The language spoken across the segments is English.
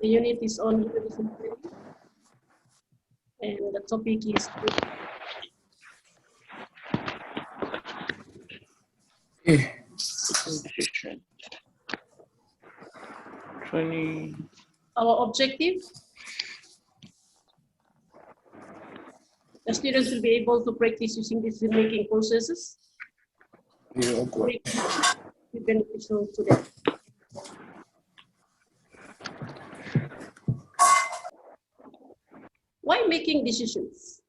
The unit is on decision planning, and the topic is 20. our objective. The students will be able to practice using decision-making processes. Yeah, Be beneficial to them. Why making decisions?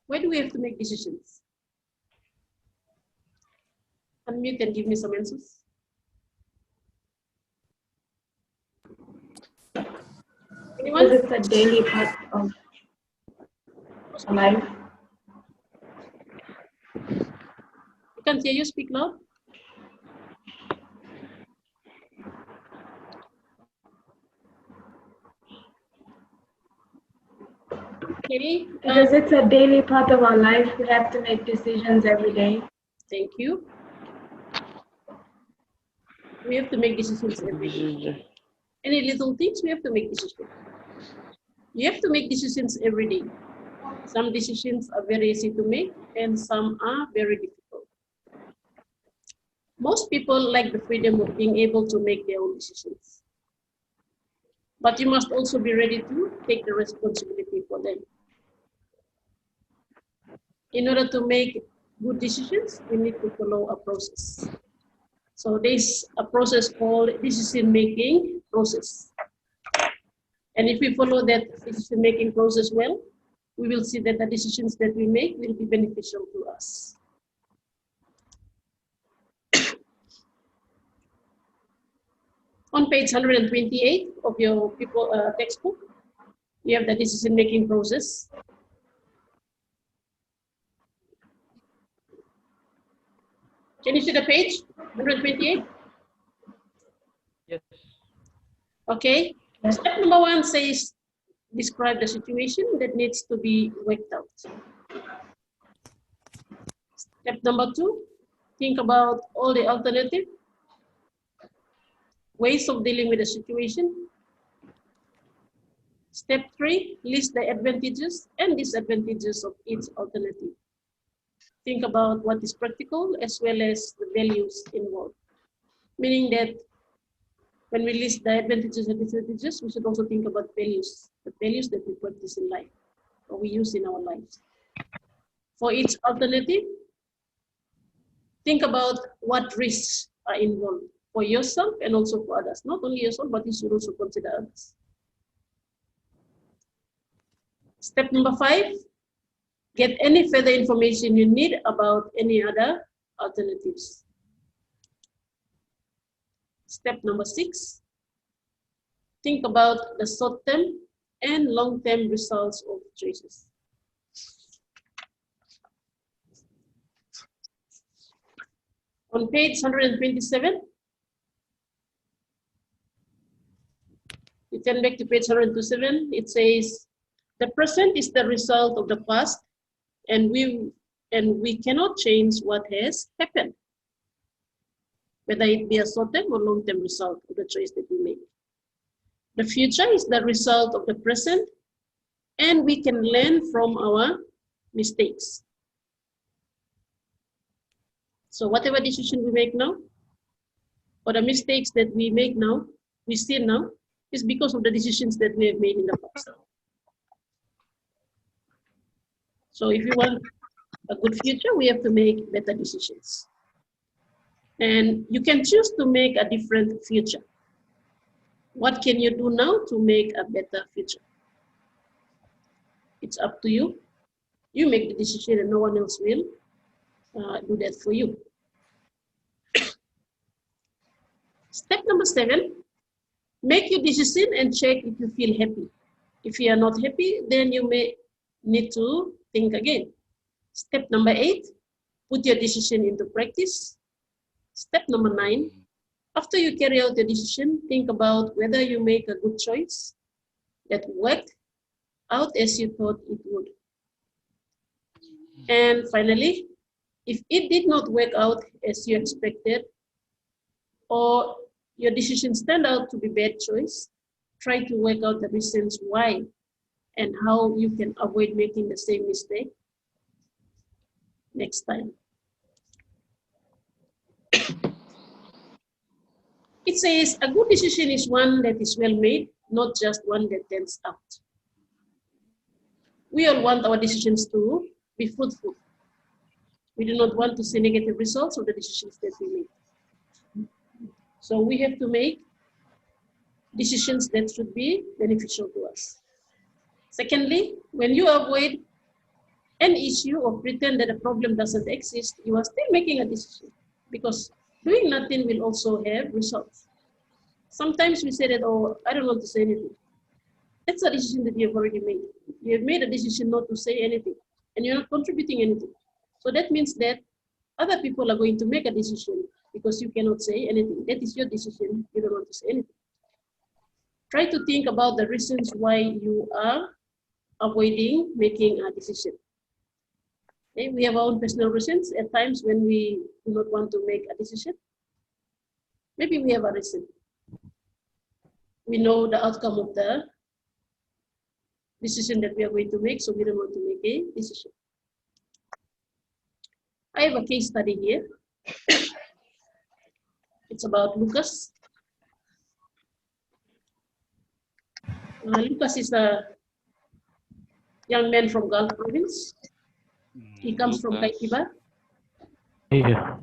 Why do we have to make decisions? Unmute and give me some answers. Anyone? Because it's a daily part of life. I can't hear you, speak loud. Okay. Because it's a daily part of our life. We have to make decisions every day. Thank you. We have to make decisions every day. Any little things, we have to make decisions. You have to make decisions every day. Some decisions are very easy to make and some are very difficult. Most people like the freedom of being able to make their own decisions. But you must also be ready to take the responsibility for them. In order to make good decisions, we need to follow a process. So there's a process called decision-making process. And if we follow that decision-making process well, we will see that the decisions that we make will be beneficial to us. On page 128 of your textbook, you have the decision-making process. Can you see the page, 128? Yes. Okay. Step number 1 says, describe the situation that needs to be worked out. Step number 2, think about all the alternative ways of dealing with the situation. Step 3, list the advantages and disadvantages of each alternative. Think about what is practical as well as the values involved. Meaning that when we list the advantages and disadvantages, we should also think about values, the values that we practice in life, or we use in our lives. For each alternative, think about what risks are involved for yourself and also for others. Not only yourself, but you should also consider others. Step number 5, get any further information you need about any other alternatives. Step number 6, think about the short-term and long-term results of choices. On page 127, you turn back to page 127, it says, the present is the result of the past, and we cannot change what has happened, whether it be a short-term or long-term result of the choice that we make. The future is the result of the present, and we can learn from our mistakes. So whatever decision we make now, or the mistakes that we make now, we see now, is because of the decisions that we have made in the past. So if you want a good future, we have to make better decisions. And you can choose to make a different future. What can you do now to make a better future? It's up to you. You make the decision and no one else will do that for you. Step number 7, make your decision and check if you feel happy. If you are not happy, then you may need to think again. Step number 8, put your decision into practice. Step number 9, after you carry out the decision, think about whether you make a good choice that worked out as you thought it would. And finally, if it did not work out as you expected, or your decisions turned out to be bad choice, try to work out the reasons why and how you can avoid making the same mistake next time. It says a good decision is one that is well made, not just one that turns out. We all want our decisions to be fruitful. We do not want to see negative results of the decisions that we make. So we have to make decisions that should be beneficial to us. Secondly, when you avoid an issue or pretend that a problem doesn't exist, you are still making a decision, because doing nothing will also have results. Sometimes we say that, oh, I don't want to say anything. That's a decision that you have already made. You have made a decision not to say anything, and you're not contributing anything. So that means that other people are going to make a decision because you cannot say anything. That is your decision. You don't want to say anything. Try to think about the reasons why you are avoiding making a decision. Okay? We have our own personal reasons at times when we do not want to make a decision. Maybe we have a reason. We know the outcome of the decision that we are going to make, so we don't want to make a decision. I have a case study here. It's about Lucas. Lucas is a young man from Gulf province. He comes from Kaikiba. Yeah.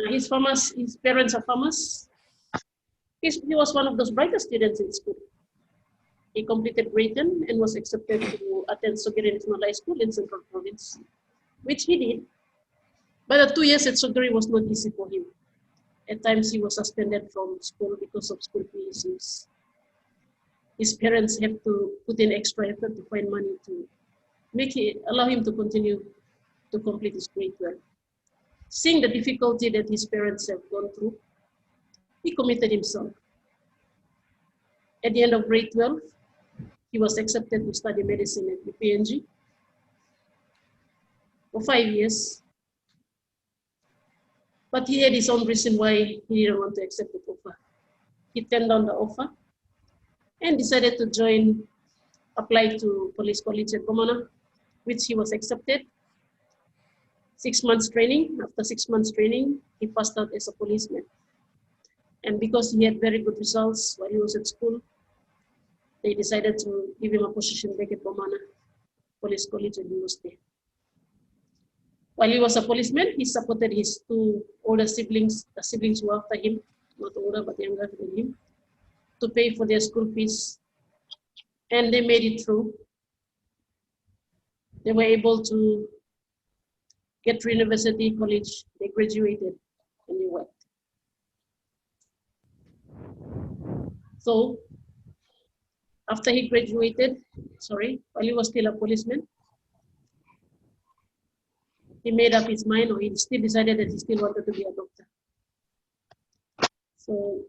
His parents are farmers. He was one of those brightest students in school. He completed grade 10 and was accepted to attend Sogiri National High School in Central Province, which he did. But the 2 years at Sogiri was not easy for him. At times he was suspended from school because of school fees. His parents have to put in extra effort to find money to allow him to continue to complete his grade 12. Seeing the difficulty that his parents have gone through, he committed himself. At the end of grade 12, he was accepted to study medicine at UPNG for 5 years. But he had his own reason why he didn't want to accept the offer. He turned down the offer and decided to apply to Police College at Bomana, which he was accepted. 6 months training. After 6 months training, he passed out as a policeman. And because he had very good results while he was at school, they decided to give him a position back at Bomana Police College, and he was there. While he was a policeman, he supported his 2 older siblings, the siblings who were after him, not older but younger than him, to pay for their school fees. And they made it through. They were able to get to university, college, they graduated, and they worked. So, after he graduated, while he was still a policeman, he made up his mind, or he still decided that he still wanted to be a doctor. So,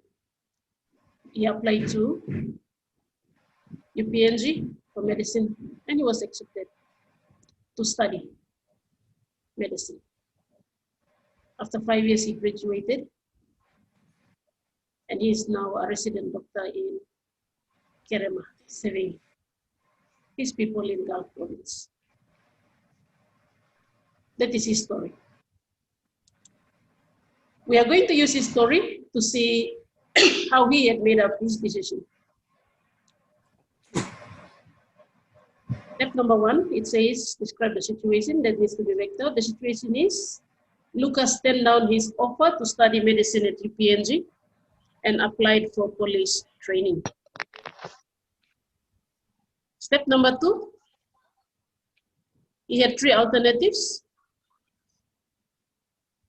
he applied to UPNG for medicine, and he was accepted to study medicine. After 5 years, he graduated, and he is now a resident doctor in Kerema, serving his people in Gulf province. That is his story. We are going to use his story to see how he had made up his decision. Step number 1, it says, describe the situation that needs to be worked out. The situation is, Lucas turned down his offer to study medicine at UPNG and applied for police training. Step number 2, he had 3 alternatives,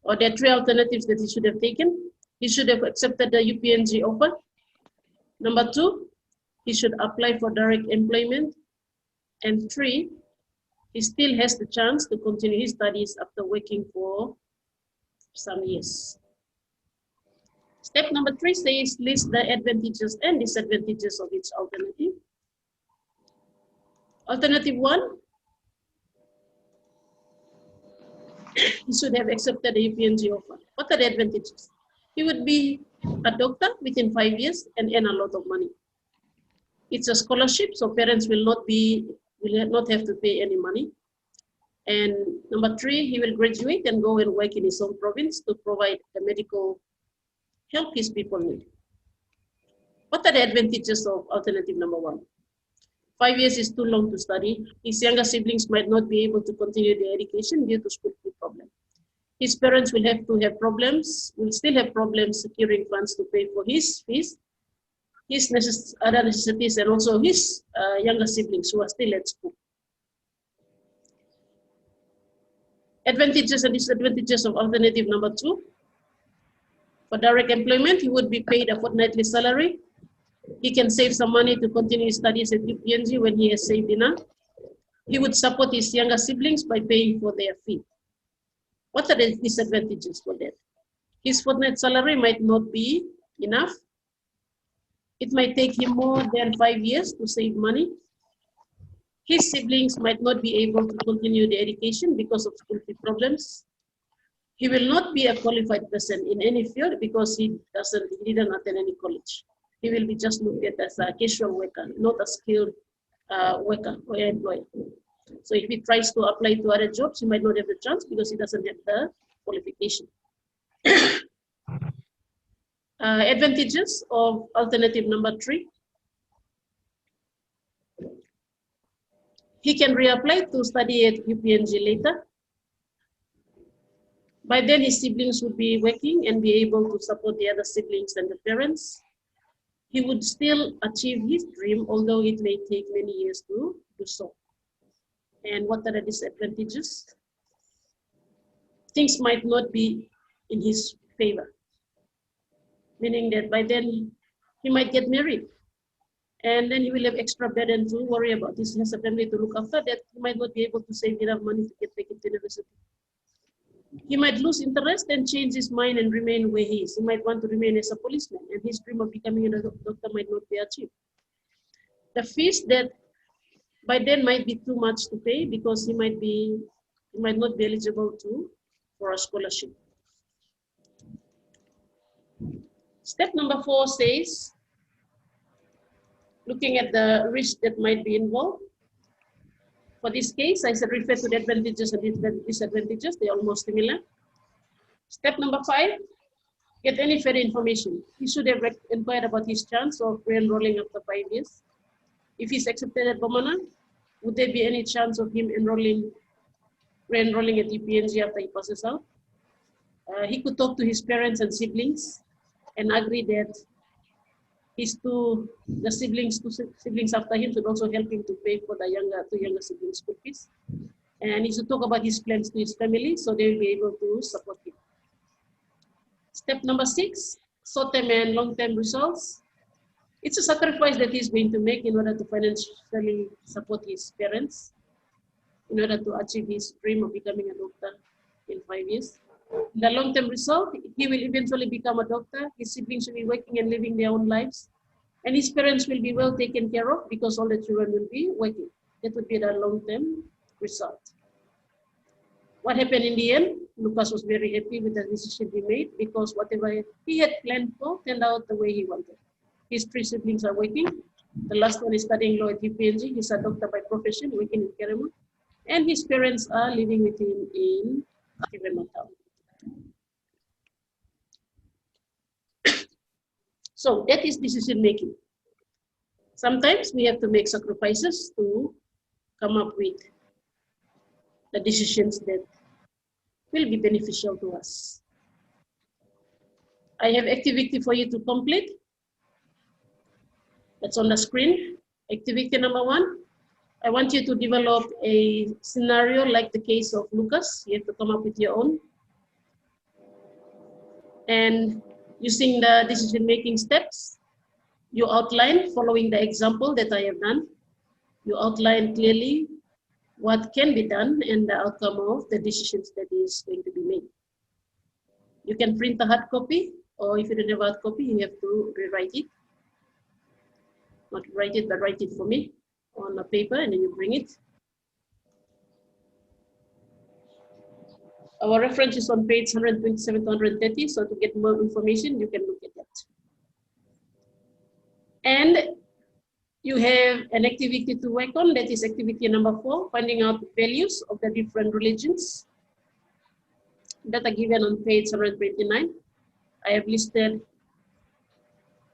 or there are 3 alternatives that he should have taken. He should have accepted the UPNG offer. Number 2, he should apply for direct employment. And 3, he still has the chance to continue his studies after working for some years. Step number 3 says, list the advantages and disadvantages of each alternative. Alternative 1, he should have accepted the UPNG offer. What are the advantages? He would be a doctor within 5 years and earn a lot of money. It's a scholarship, so parents will not have to pay any money. And number 3, he will graduate and go and work in his own province to provide the medical help his people need. What are the advantages of alternative number 1? 5 years is too long to study. His younger siblings might not be able to continue their education due to school fee problem. His parents will still have problems securing funds to pay for his fees, his other necessities, and also his younger siblings who are still at school. Advantages and disadvantages of alternative number 2. For direct employment, he would be paid a fortnightly salary. He can save some money to continue his studies at UPNG when he has saved enough. He would support his younger siblings by paying for their fee. What are the disadvantages for that? His fortnight salary might not be enough. It might take him more than 5 years to save money. His siblings might not be able to continue their education because of school fee problems. He will not be a qualified person in any field because he didn't attend any college. He will be just looked at as a casual worker, not a skilled worker or employee. So if he tries to apply to other jobs, he might not have the chance because he doesn't have the qualification. Advantages of alternative number 3. He can reapply to study at UPNG later. By then, his siblings would be working and be able to support the other siblings and the parents. He would still achieve his dream, although it may take many years to do so. And what are the disadvantages? Things might not be in his favor, meaning that by then he might get married, and then he will have extra burden to worry about. He has a family to look after, that he might not be able to save enough money to get back into university. He might lose interest and change his mind and remain where he is. He might want to remain as a policeman, and his dream of becoming a doctor might not be achieved. The fees that by then might be too much to pay because he might not be eligible for a scholarship. Step number 4 says, looking at the risk that might be involved. For this case, I said refer to the advantages and disadvantages. They're almost similar. Step number 5, get any further information. He should have inquired about his chance of re-enrolling after 5 years. If he's accepted at Bomana, would there be any chance of him re-enrolling at UPNG after he passes out? He could talk to his parents and siblings and agree that two siblings after him should also help him to pay for the two younger siblings' school fees. And he should talk about his plans to his family so they will be able to support him. Step number 6, short-term and long-term results. It's a sacrifice that he's going to make in order to financially support his parents, in order to achieve his dream of becoming a doctor in 5 years. The long-term result, he will eventually become a doctor. His siblings will be working and living their own lives. And his parents will be well taken care of because all the children will be working. That would be the long-term result. What happened in the end? Lucas was very happy with the decision he made because whatever he had planned for turned out the way he wanted. His 3 siblings are working. The last one is studying law at UPNG. He's a doctor by profession, working in Kerema. And his parents are living with him in Kerema town. So that is decision making. Sometimes we have to make sacrifices to come up with the decisions that will be beneficial to us. I have activity for you to complete. That's on the screen. Activity number 1. I want you to develop a scenario like the case of Lucas. You have to come up with your own. And using the decision-making steps, you outline, following the example that I have done, you outline clearly what can be done and the outcome of the decisions that is going to be made. You can print a hard copy, or if you don't have a hard copy, you have to rewrite it. Not write it, but write it for me on a paper, and then you bring it. Our reference is on page 127 to 130. So to get more information, you can look at that. And you have an activity to work on. That is activity number 4, finding out values of the different religions that are given on page 129. I have listed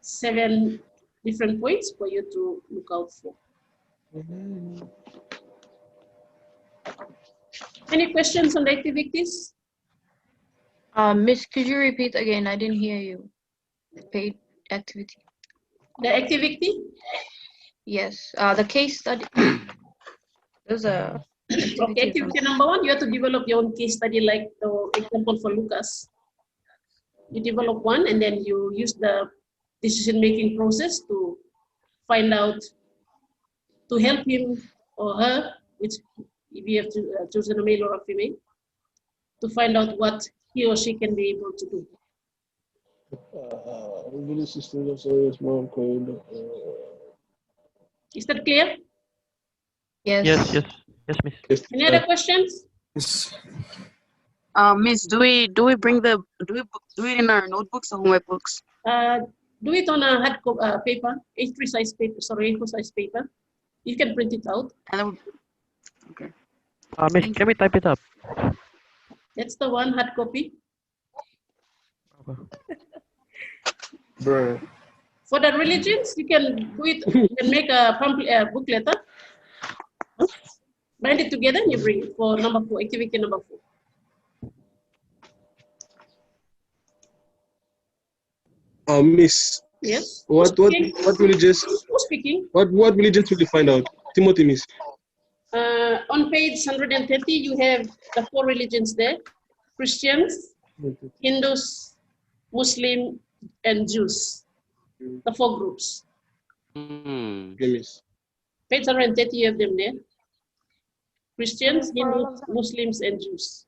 7 different points for you to look out for. Any questions on the activities? Miss, could you repeat again? I didn't hear you. Paid activity. The activity? Yes. The case study. There's a Okay, activity number 1, you have to develop your own case study like the example for Lucas. You develop one and then you use the decision-making process to find out, to help him or her, which if you have chosen a male or a female, to find out what he or she can be able to do. Is that clear? Yes. Yes, Miss. Any other questions? Yes. Miss, do we bring do it in our notebooks or homework books? Do it on a hard paper, A3 size paper, sorry, A4 size paper. You can print it out. And then okay. Miss, can we type it up? That's the one, hard copy. Bruh. For the religions, you can do it, you can make a pamphlet, book letter, bind it together and you bring it for number 4, activity number 4. Miss. Yes. What religions? Who's speaking? What religions will you find out? Timothy, Miss. On page 130, you have the 4 religions there: Christians, Hindus, Muslim, and Jews. The 4 groups. Okay, Miss. Page 130, you have them there: Christians, Hindus, Muslims, and Jews.